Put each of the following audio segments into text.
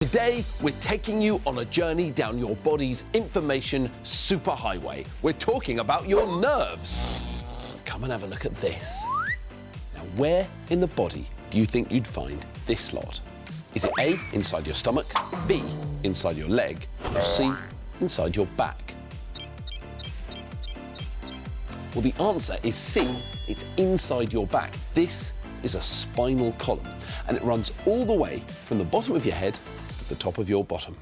Today, we're taking you on a journey down your body's information superhighway. We're talking about your nerves. Come and have a look at this. Now, where in the body do you think you'd find this lot? Is it A, inside your stomach, B, inside your leg, or C, inside your back? Well, the answer is C, it's inside your back. This is a spinal column, and it runs all the way from the bottom of your head to the top of your bottom.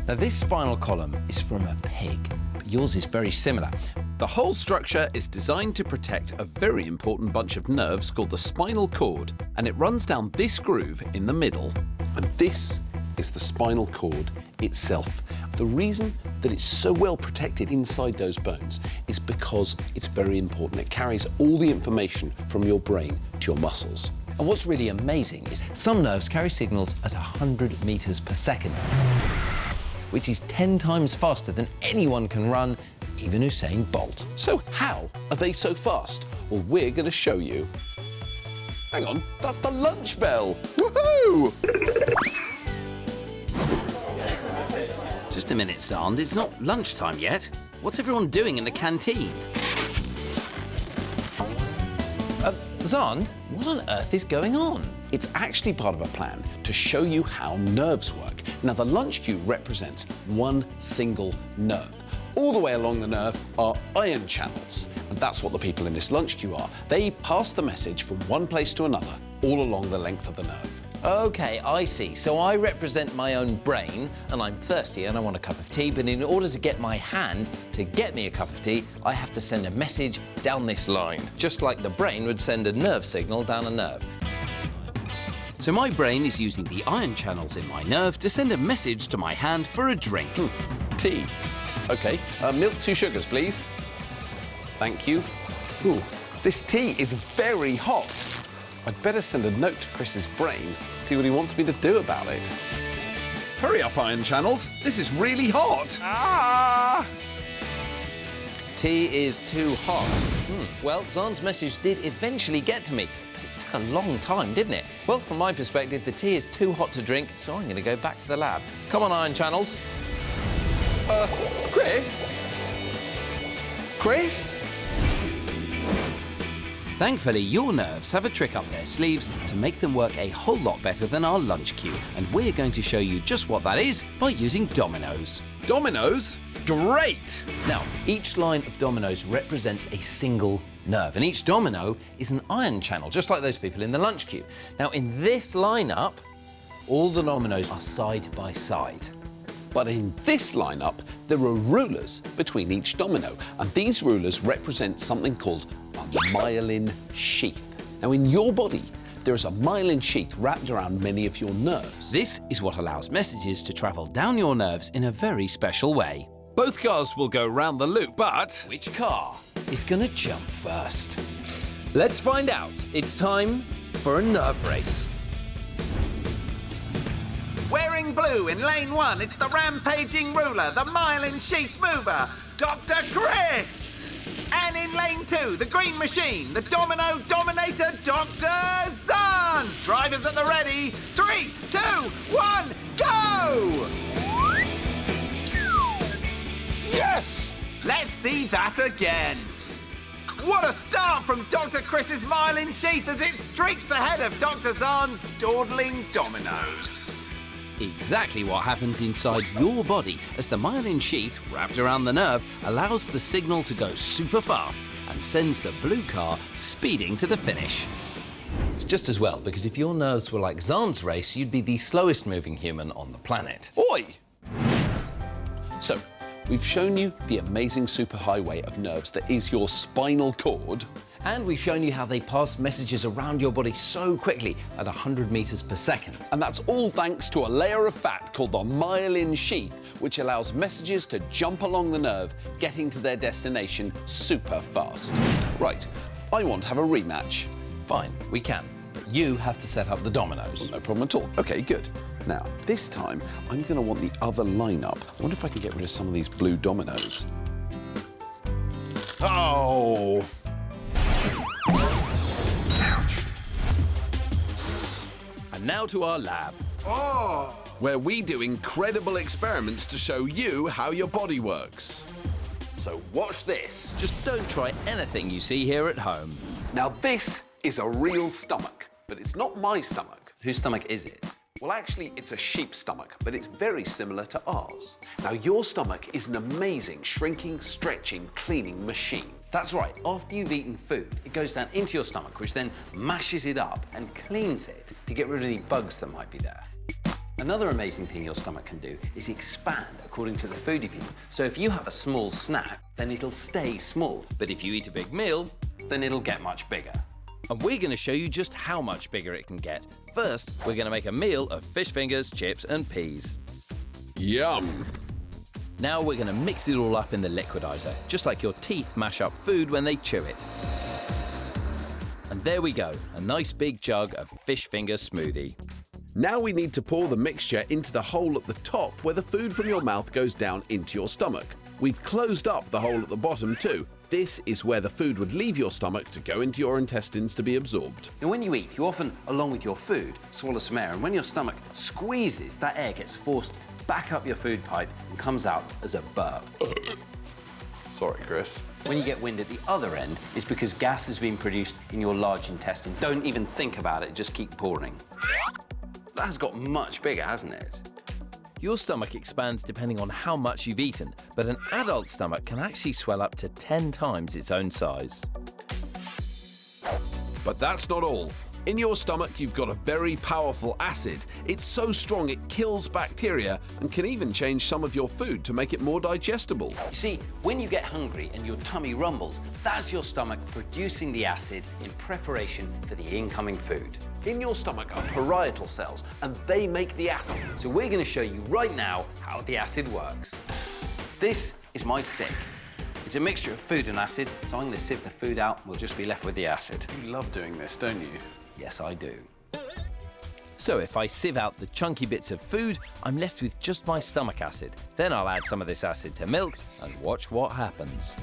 Now, this spinal column is from a pig, but yours is very similar. The whole structure is designed to protect a very important bunch of nerves called the spinal cord, and it runs down this groove in the middle. And this is the spinal cord itself. The reason that it's so well protected inside those bones is because it's very important. It carries all the information from your brain to your muscles. And what's really amazing is some nerves carry signals at 100 meters per second, which is 10 times faster than anyone can run, even Usain Bolt. So how are they so fast? Well, we're going to show you. Hang on, that's the lunch bell. Woohoo! Just a minute, Xand. It's not lunchtime yet. What's everyone doing in the canteen? Xand, what on earth is going on? It's actually part of a plan to show you how nerves work. Now, the lunch queue represents one single nerve. All the way along the nerve are ion channels, and that's what the people in this lunch queue are. They pass the message from one place to another, all along the length of the nerve. OK, I see. So I represent my own brain, and I'm thirsty and I want a cup of tea, but in order to get my hand to get me a cup of tea, I have to send a message down this line, just like the brain would send a nerve signal down a nerve. So my brain is using the ion channels in my nerve to send a message to my hand for a drink. Tea. OK, milk, 2 sugars, please. Thank you. Ooh, this tea is very hot. I'd better send a note to Chris's brain, see what he wants me to do about it. Hurry up, ion channels. This is really hot. Ah! Tea is too hot. Well, Xand's message did eventually get to me, but it took a long time, didn't it? Well, from my perspective, the tea is too hot to drink, so I'm going to go back to the lab. Come on, ion channels. Chris? Chris? Thankfully, your nerves have a trick up their sleeves to make them work a whole lot better than our lunch queue, and we're going to show you just what that is by using dominoes. Dominoes? Great! Now, each line of dominoes represents a single nerve, and each domino is an ion channel, just like those people in the lunch queue. Now, in this lineup, all the dominoes are side by side. But in this lineup, there are rulers between each domino, and these rulers represent something called a myelin sheath. Now, in your body, there is a myelin sheath wrapped around many of your nerves. This is what allows messages to travel down your nerves in a very special way. Both cars will go round the loop, but Which car is going to jump first? Let's find out. It's time for a nerve race. Wearing blue in lane 1, it's the rampaging ruler, the myelin sheath mover, Dr. Chris! And in lane 2, the green machine, the domino dominator, Dr. Xand! Drivers at the ready, 3, 2, 1, go! Yes! Let's see that again. What a start from Dr. Chris's myelin sheath as it streaks ahead of Dr. Xand's dawdling dominoes. Exactly what happens inside your body as the myelin sheath wrapped around the nerve allows the signal to go super fast and sends the blue car speeding to the finish. It's just as well, because if your nerves were like Xand's race, you'd be the slowest moving human on the planet. oi! So, we've shown you the amazing superhighway of nerves that is your spinal cord. And we've shown you how they pass messages around your body so quickly at 100 meters per second. And that's all thanks to a layer of fat called the myelin sheath, which allows messages to jump along the nerve, getting to their destination super fast. Right, I want to have a rematch. Fine, we can. But you have to set up the dominoes. No problem at all. OK, good. Now, this time, I'm going to want the other lineup. I wonder if I can get rid of some of these blue dominoes. Oh! And now to our lab. Oh! where we do incredible experiments to show you how your body works. So watch this. Just don't try anything you see here at home. Now this is a real stomach, but it's not my stomach. Whose stomach is it? Well, actually, it's a sheep's stomach, but it's very similar to ours. Now, your stomach is an amazing shrinking, stretching, cleaning machine. That's right. After you've eaten food, it goes down into your stomach, which then mashes it up and cleans it to get rid of any bugs that might be there. Another amazing thing your stomach can do is expand according to the food you've eaten. So if you have a small snack, then it'll stay small. But if you eat a big meal, then it'll get much bigger. And we're going to show you just how much bigger it can get. First, we're going to make a meal of fish fingers, chips and peas. Yum! Now we're going to mix it all up in the liquidizer, just like your teeth mash up food when they chew it. And there we go, a nice big jug of fish finger smoothie. Now we need to pour the mixture into the hole at the top where the food from your mouth goes down into your stomach. We've closed up the hole at the bottom too. This is where the food would leave your stomach to go into your intestines to be absorbed. Now when you eat, you often, along with your food, swallow some air, and when your stomach squeezes, that air gets forced back up your food pipe and comes out as a burp. Sorry, Chris. When you get wind at the other end, it's because gas has been produced in your large intestine. Don't even think about it, just keep pouring. So that has got much bigger, hasn't it? Your stomach expands depending on how much you've eaten, but an adult stomach can actually swell up to 10 times its own size. But that's not all. In your stomach, you've got a very powerful acid. It's so strong it kills bacteria and can even change some of your food to make it more digestible. You see, when you get hungry and your tummy rumbles, that's your stomach producing the acid in preparation for the incoming food. In your stomach are parietal cells, and they make the acid. So we're going to show you right now how the acid works. This is my sick. It's a mixture of food and acid, so I'm going to sieve the food out and we'll just be left with the acid. You love doing this, don't you? Yes, I do. So if I sieve out the chunky bits of food, I'm left with just my stomach acid. Then I'll add some of this acid to milk and watch what happens.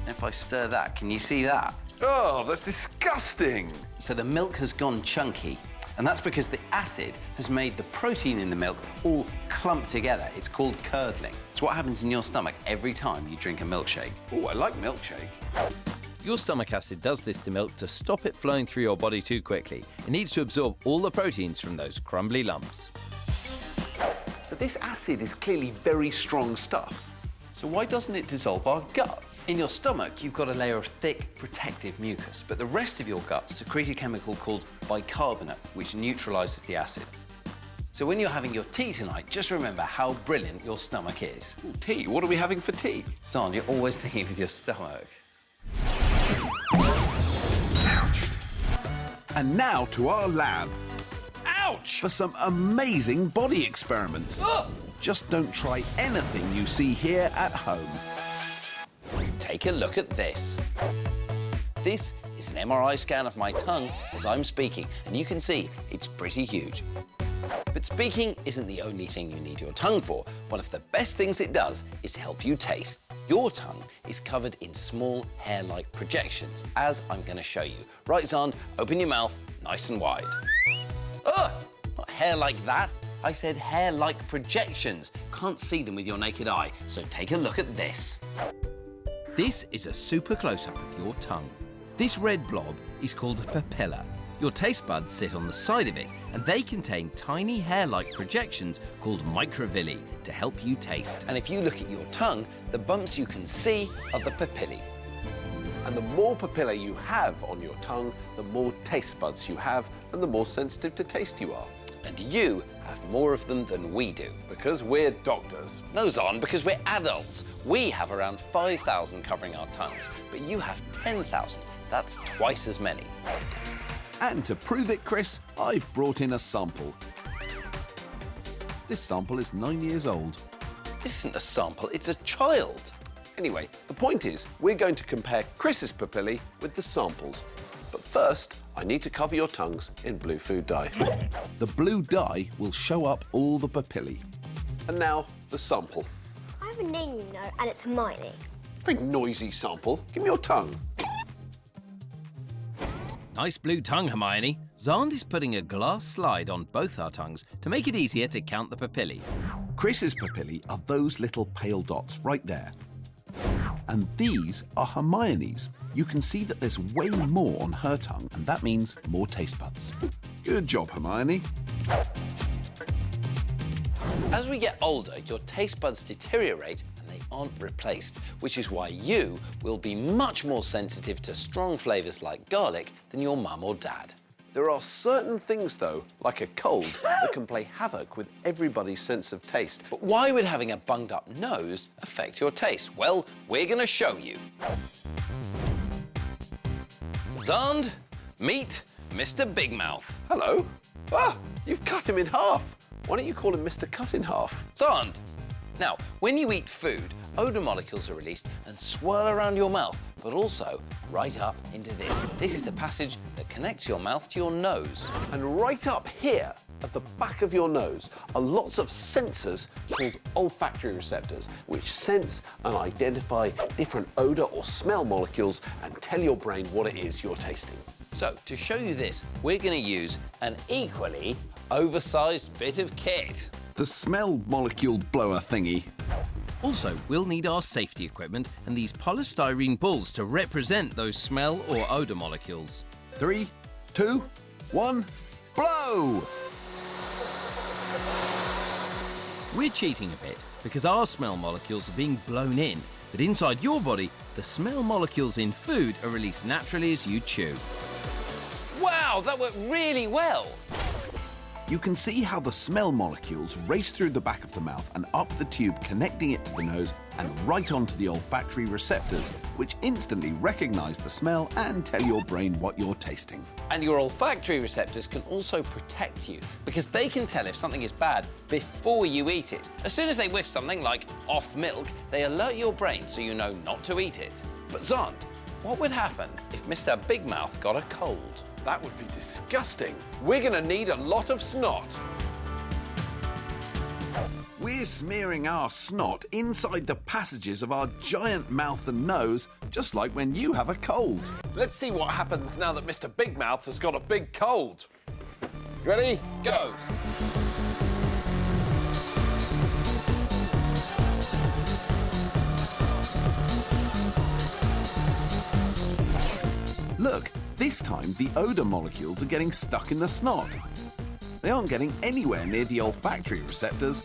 If I stir that, can you see that? Oh, that's disgusting! So the milk has gone chunky, and that's because the acid has made the protein in the milk all clump together. It's called curdling. It's what happens in your stomach every time you drink a milkshake. Oh, I like milkshake. Your stomach acid does this to milk to stop it flowing through your body too quickly. It needs to absorb all the proteins from those crumbly lumps. So this acid is clearly very strong stuff. So why doesn't it dissolve our gut? In your stomach, you've got a layer of thick, protective mucus, but the rest of your gut secretes a chemical called bicarbonate, which neutralizes the acid. So when you're having your tea tonight, just remember how brilliant your stomach is. Ooh, tea? What are we having for tea? Son, you're always thinking with your stomach. And now to our lab. Ouch! For some amazing body experiments. Just don't try anything you see here at home. Take a look at this. This is an MRI scan of my tongue as I'm speaking, and you can see it's pretty huge. But speaking isn't the only thing you need your tongue for. One of the best things it does is help you taste. Your tongue is covered in small hair-like projections, as I'm going to show you. Right, Xand, open your mouth nice and wide. Ugh, not hair like that. I said hair-like projections. Can't see them with your naked eye, so take a look at this. This is a super close-up of your tongue. This red blob is called a papilla. Your taste buds sit on the side of it, and they contain tiny hair-like projections called microvilli to help you taste. And if you look at your tongue, the bumps you can see are the papillae. And the more papilla you have on your tongue, the more taste buds you have, and the more sensitive to taste you are. And you have more of them than we do. Because we're doctors. No, Xand, because we're adults. We have around 5,000 covering our tongues, but you have 10,000. That's twice as many. And to prove it, Chris, I've brought in a sample. This sample is 9 years old. This isn't a sample, it's a child. Anyway, the point is, we're going to compare Chris's papillae with the samples. But first, I need to cover your tongues in blue food dye. The blue dye will show up all the papillae. And now, the sample. I have a name, you know, and it's Hermione. Very noisy sample. Give me your tongue. Nice blue tongue, Hermione. Xand is putting a glass slide on both our tongues to make it easier to count the papillae. Chris's papillae are those little pale dots right there. And these are Hermione's. You can see that there's way more on her tongue, and that means more taste buds. Good job, Hermione. As we get older, your taste buds deteriorate and they aren't replaced, which is why you will be much more sensitive to strong flavours like garlic than your mum or dad. There are certain things, though, like a cold, that can play havoc with everybody's sense of taste. But why would having a bunged up nose affect your taste? Well, we're going to show you. Xand, meet Mr. Big Mouth. Hello. Ah, you've cut him in half. Why don't you call him Mr. Cut in Half? Xand. Now, when you eat food, odour molecules are released and swirl around your mouth, but also right up into this. This is the passage that connects your mouth to your nose. And right up here, at the back of your nose, are lots of sensors called olfactory receptors, which sense and identify different odour or smell molecules and tell your brain what it is you're tasting. So, to show you this, we're going to use an equally oversized bit of kit. The smell molecule blower thingy. Also, we'll need our safety equipment and these polystyrene balls to represent those smell or odour molecules. 3, 2, 1, blow! We're cheating a bit because our smell molecules are being blown in, but inside your body, the smell molecules in food are released naturally as you chew. Wow, that worked really well! You can see how the smell molecules race through the back of the mouth and up the tube, connecting it to the nose and right onto the olfactory receptors, which instantly recognize the smell and tell your brain what you're tasting. And your olfactory receptors can also protect you because they can tell if something is bad before you eat it. As soon as they whiff something like off milk, they alert your brain so you know not to eat it. But Xand, what would happen if Mr. Big Mouth got a cold? That would be disgusting. We're gonna need a lot of snot. We're smearing our snot inside the passages of our giant mouth and nose, just like when you have a cold. Let's see what happens now that Mr. Big Mouth has got a big cold. Ready? Go! Look, this time the odour molecules are getting stuck in the snot. They aren't getting anywhere near the olfactory receptors,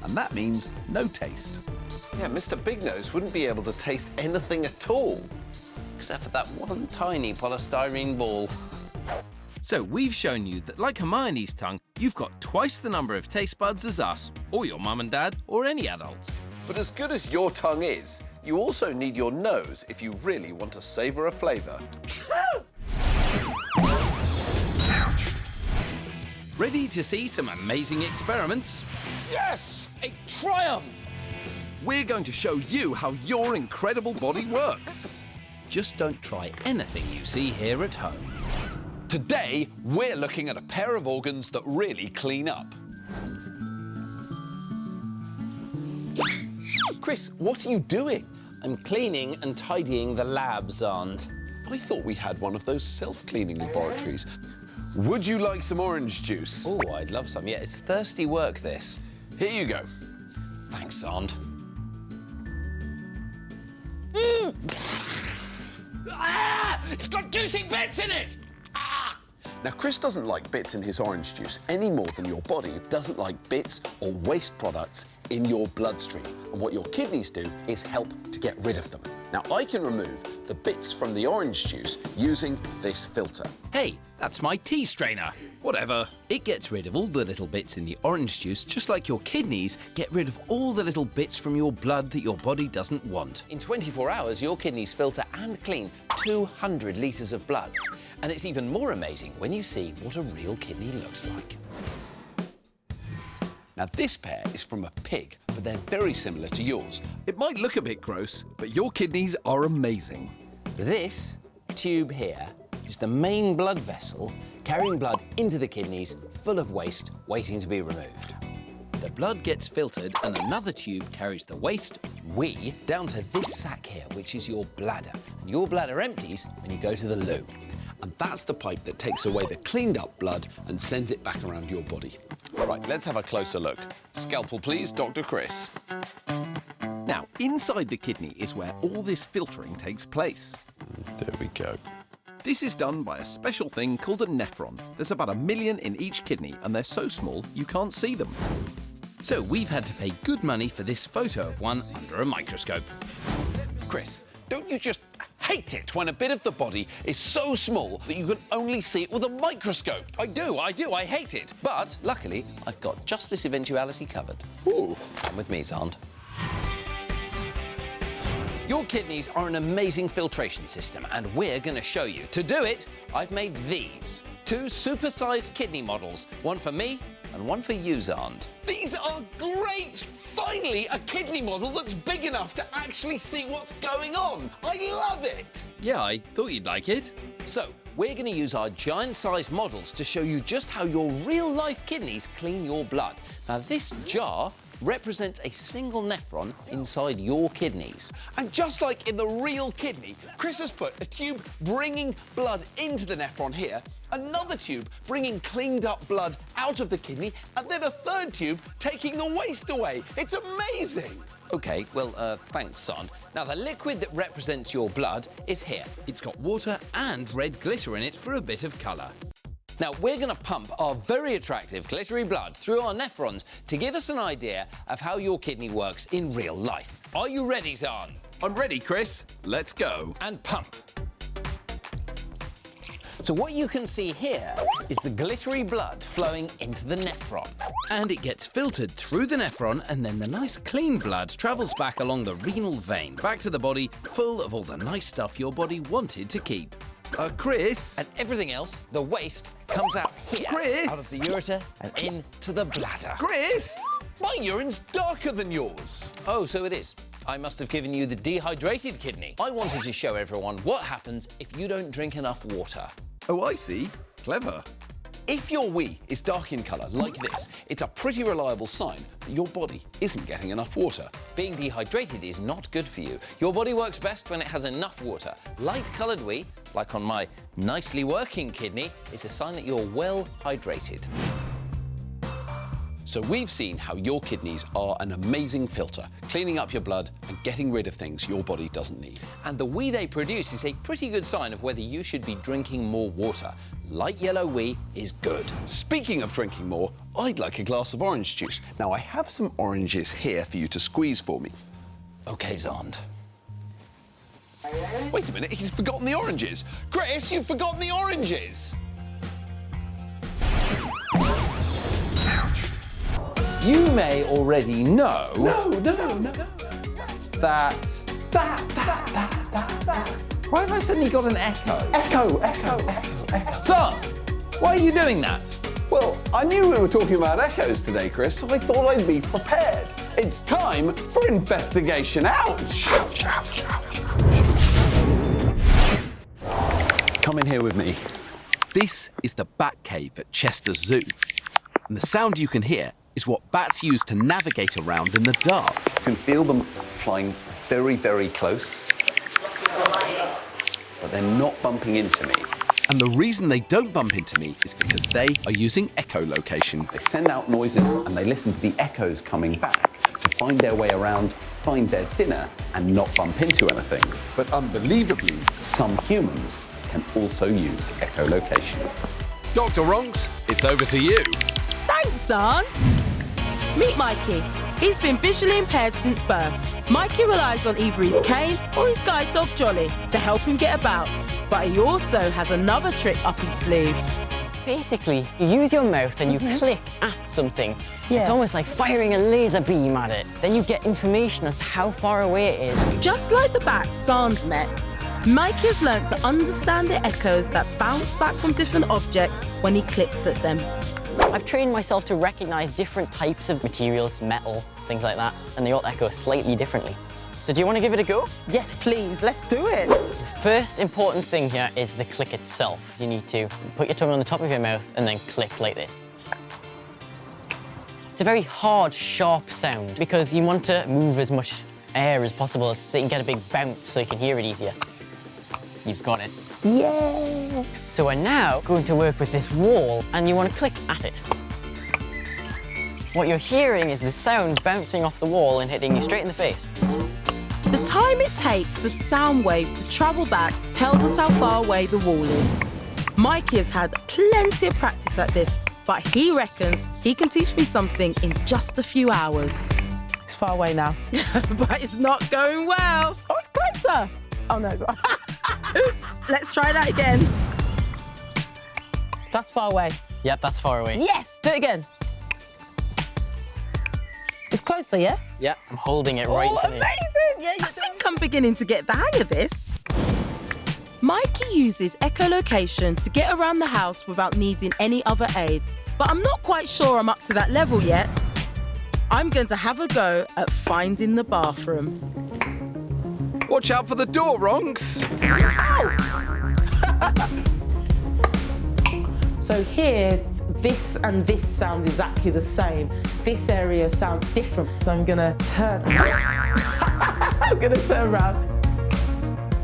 and that means no taste. Yeah, Mr. Big Nose wouldn't be able to taste anything at all. Except for that one tiny polystyrene ball. So we've shown you that, like Hermione's tongue, you've got twice the number of taste buds as us, or your mum and dad, or any adult. But as good as your tongue is, you also need your nose if you really want to savour a flavour. Ready to see some amazing experiments? Yes! A triumph! We're going to show you how your incredible body works. Just don't try anything you see here at home. Today, we're looking at a pair of organs that really clean up. Chris, what are you doing? I'm cleaning and tidying the lab, Xand. I thought we had one of those self-cleaning laboratories. Would you like some orange juice? Oh, I'd love some. Yeah, it's thirsty work, this. Here you go. Thanks, Xand. Ah! It's got juicy bits in it! Ah! Now, Chris doesn't like bits in his orange juice any more than your body doesn't like bits or waste products in your bloodstream. And what your kidneys do is help to get rid of them. Now, I can remove the bits from the orange juice using this filter. Hey, that's my tea strainer. Whatever. It gets rid of all the little bits in the orange juice, just like your kidneys get rid of all the little bits from your blood that your body doesn't want. In 24 hours, your kidneys filter and clean 200 litres of blood. And it's even more amazing when you see what a real kidney looks like. Now, this pair is from a pig, but they're very similar to yours. It might look a bit gross, but your kidneys are amazing. This tube here is the main blood vessel carrying blood into the kidneys, full of waste waiting to be removed. The blood gets filtered and another tube carries the waste, wee, down to this sac here, which is your bladder. And your bladder empties when you go to the loo. and that's the pipe that takes away the cleaned up blood and sends it back around your body. Right, let's have a closer look. Scalpel, please, Dr. Chris. Now, inside the kidney is where all this filtering takes place. There we go. This is done by a special thing called a nephron. There's about 1 million in each kidney, and they're so small you can't see them. So we've had to pay good money for this photo of one under a microscope. Chris, don't you just hate it when a bit of the body is so small that you can only see it with a microscope? I do, I hate it. But luckily, I've got just this eventuality covered. Ooh. Come with me, Xand. Your kidneys are an amazing filtration system, and we're going to show you. To do it, I've made these 2 super-sized kidney models, one for me and one for you, Xand. These are great! Finally, a kidney model that's big enough to actually see what's going on. I love it! Yeah, I thought you'd like it. So, we're going to use our giant-sized models to show you just how your real-life kidneys clean your blood. Now, this jar represents a single nephron inside your kidneys. And just like in the real kidney, Chris has put a tube bringing blood into the nephron here, another tube bringing cleaned up blood out of the kidney, and then a third tube taking the waste away. It's amazing! OK, well, thanks, Xand. Now, the liquid that represents your blood is here. It's got water and red glitter in it for a bit of colour. Now, we're going to pump our very attractive glittery blood through our nephrons to give us an idea of how your kidney works in real life. Are you ready, Xand? I'm ready, Chris. Let's go. And pump. So what you can see here is the glittery blood flowing into the nephron. And it gets filtered through the nephron, and then the nice clean blood travels back along the renal vein, back to the body, full of all the nice stuff your body wanted to keep. Chris? And everything else, the waste, comes out here. Chris? Out of the ureter and into the bladder. Chris? My urine's darker than yours. Oh, so it is. I must have given you the dehydrated kidney. I wanted to show everyone what happens if you don't drink enough water. Oh, I see. Clever. If your wee is dark in colour like this, it's a pretty reliable sign that your body isn't getting enough water. Being dehydrated is not good for you. Your body works best when it has enough water. Light-coloured wee, like on my nicely working kidney, is a sign that you're well hydrated. So we've seen how your kidneys are an amazing filter, cleaning up your blood and getting rid of things your body doesn't need. And the wee they produce is a pretty good sign of whether you should be drinking more water. Light yellow wee is good. Speaking of drinking more, I'd like a glass of orange juice. Now, I have some oranges here for you to squeeze for me. OK, Xand. Wait a minute, he's forgotten the oranges. Chris, you've forgotten the oranges! You may already know that... Why have I suddenly got an echo? Echo. Son, why are you doing that? Well, I knew we were talking about echoes today, Chris, so I thought I'd be prepared. It's time for investigation. Ouch! Come in here with me. This is the bat cave at Chester Zoo. And the sound you can hear is what bats use to navigate around in the dark. You can feel them flying very, very close, but they're not bumping into me. And the reason they don't bump into me is because they are using echolocation. They send out noises and they listen to the echoes coming back to find their way around, find their dinner, and not bump into anything. But unbelievably, some humans can also use echolocation. Dr. Ronx, it's over to you. Thanks, Aunt. Meet Mikey. He's been visually impaired since birth. Mikey relies on either his cane or his guide dog Jolly to help him get about. But he also has another trick up his sleeve. Basically, you use your mouth and you click at something. Yeah. It's almost like firing a laser beam at it. Then you get information as to how far away it is. Just like the bats Xand met, Mikey has learnt to understand the echoes that bounce back from different objects when he clicks at them. I've trained myself to recognise different types of materials, metal, things like that, and they all echo slightly differently. So do you want to give it a go? Yes, please. Let's do it. The first important thing here is the click itself. You need to put your tongue on the top of your mouth and then click like this. It's a very hard, sharp sound because you want to move as much air as possible so you can get a big bounce so you can hear it easier. You've got it. Yeah. So we're now going to work with this wall, and you want to click at it. What you're hearing is the sound bouncing off the wall and hitting you straight in the face. The time it takes the sound wave to travel back tells us how far away the wall is. Mikey has had plenty of practice at this, but he reckons he can teach me something in just a few hours. It's far away now. But it's not going well. Oh, it's closer. Oh, no, it's not. Oops, let's try that again. That's far away. Yep, that's far away. Yes, do it again. It's closer, yeah? Yep, I'm holding it right for you. Amazing! Yeah, I think I'm beginning to get the hang of this. Mikey uses echolocation to get around the house without needing any other aids, but I'm not quite sure I'm up to that level yet. I'm going to have a go at finding the bathroom. Watch out for the door, Ronx. So here, this and this sound exactly the same. This area sounds different, so I'm gonna turn. I'm gonna turn around.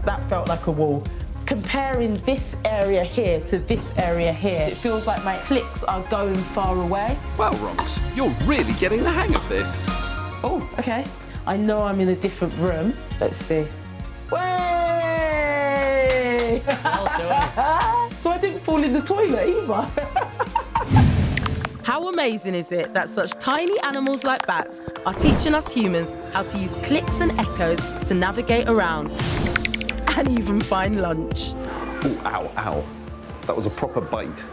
That felt like a wall. Comparing this area here to this area here, it feels like my clicks are going far away. Well, Ronx, you're really getting the hang of this. Oh, okay. I know I'm in a different room. Let's see. Way! Well done. So I didn't fall in the toilet either. How amazing is it that such tiny animals like bats are teaching us humans how to use clicks and echoes to navigate around and even find lunch. Ooh, ow, ow. That was a proper bite.